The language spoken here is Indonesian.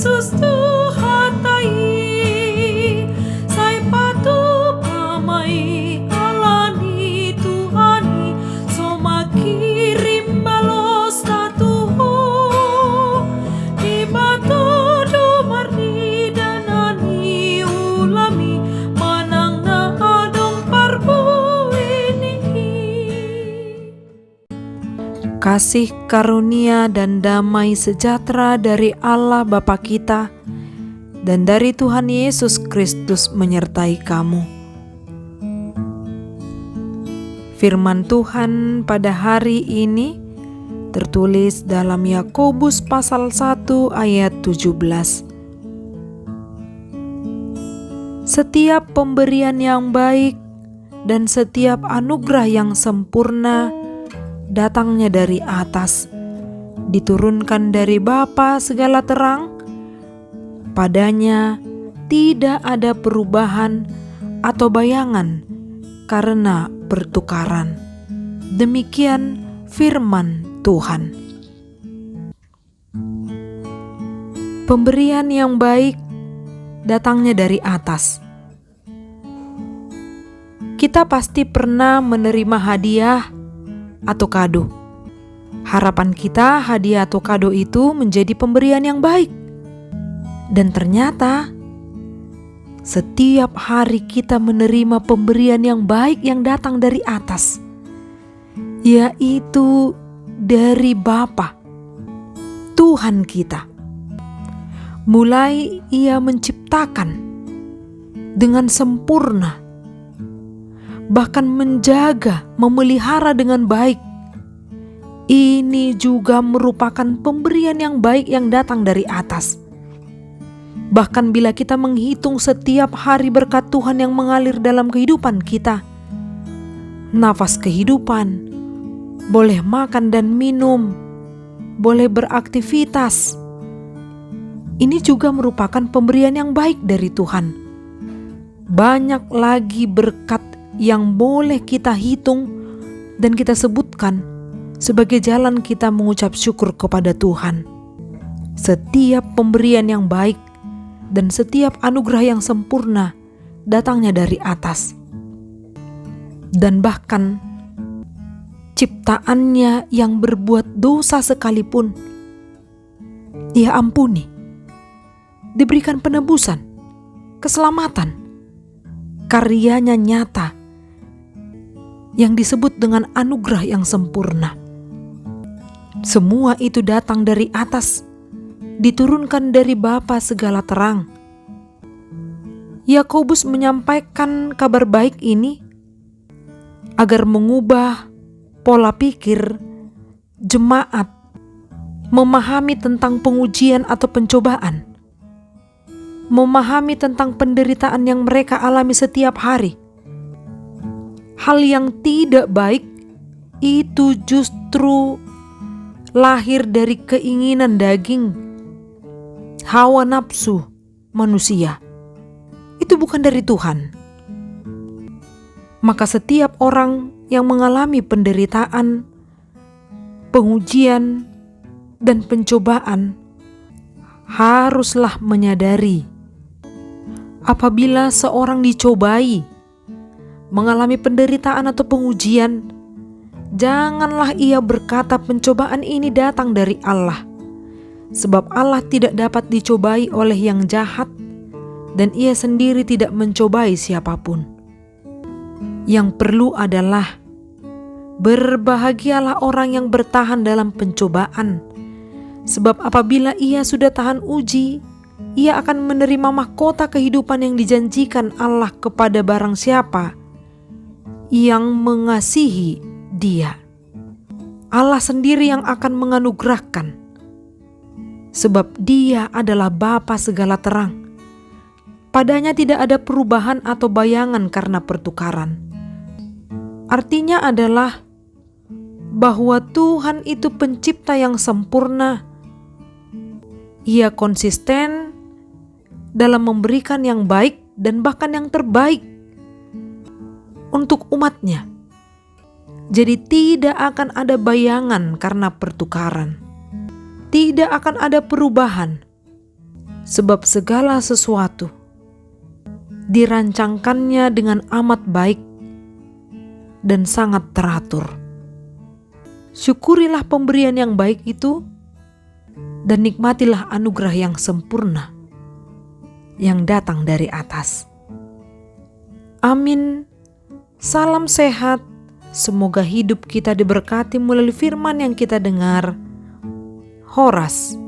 Yesus Tuhatai, sai patu pamai alani Tuhani, soma kirim balos tatuho, di batu dumarni danani ulami, manang na adong parbu ini. Kasih karunia dan damai sejahtera dari Allah Bapa kita dan dari Tuhan Yesus Kristus menyertai kamu. Firman Tuhan pada hari ini tertulis dalam Yakobus pasal 1 ayat 17. Setiap pemberian yang baik dan setiap anugerah yang sempurna datangnya dari atas, diturunkan dari Bapa segala terang. Padanya tidak ada perubahan atau bayangan karena pertukaran. Demikian firman Tuhan. Pemberian yang baik datangnya dari atas. Kita pasti pernah menerima hadiah atau kado. Harapan kita hadiah atau kado itu menjadi pemberian yang baik. Dan ternyata setiap hari kita menerima pemberian yang baik yang datang dari atas, yaitu dari Bapa, Tuhan kita. Mulai Ia menciptakan dengan sempurna, bahkan menjaga, memelihara dengan baik. Ini juga merupakan pemberian yang baik yang datang dari atas. Bahkan bila kita menghitung setiap hari berkat Tuhan yang mengalir dalam kehidupan kita, nafas kehidupan, boleh makan dan minum, boleh beraktivitas, ini juga merupakan pemberian yang baik dari Tuhan. Banyak lagi berkat yang boleh kita hitung dan kita sebutkan sebagai jalan kita mengucap syukur kepada Tuhan. Setiap pemberian yang baik dan setiap anugerah yang sempurna datangnya dari atas. Dan bahkan ciptaannya yang berbuat dosa sekalipun, Ia ampuni, diberikan penebusan, keselamatan. Karyanya nyata yang disebut dengan anugerah yang sempurna. Semua itu datang dari atas, diturunkan dari Bapa segala terang. Yakobus menyampaikan kabar baik ini agar mengubah pola pikir jemaat memahami tentang pengujian atau pencobaan, memahami tentang penderitaan yang mereka alami setiap hari. Hal yang tidak baik itu justru lahir dari keinginan daging, hawa nafsu manusia. Itu bukan dari Tuhan. Maka setiap orang yang mengalami penderitaan, pengujian, dan pencobaan haruslah menyadari apabila seorang dicobai, mengalami penderitaan atau pengujian, janganlah ia berkata pencobaan ini datang dari Allah. Sebab Allah tidak dapat dicobai oleh yang jahat dan Ia sendiri tidak mencobai siapapun. Yang perlu adalah berbahagialah orang yang bertahan dalam pencobaan. Sebab apabila ia sudah tahan uji, ia akan menerima mahkota kehidupan yang dijanjikan Allah kepada barang siapa yang mengasihi dia. Allah sendiri yang akan menganugerahkan, sebab Dia adalah Bapa segala terang. Padanya tidak ada perubahan atau bayangan karena pertukaran. Artinya adalah bahwa Tuhan itu pencipta yang sempurna. Ia konsisten dalam memberikan yang baik dan bahkan yang terbaik untuk umatnya. Jadi tidak akan ada bayangan karena pertukaran. Tidak akan ada perubahan. sebab segala sesuatu dirancangkannya dengan amat baik dan sangat teratur. Syukurilah pemberian yang baik itu dan nikmatilah anugerah yang sempurna yang datang dari atas. Amin. Salam sehat. Semoga hidup kita diberkati melalui firman yang kita dengar. Horas.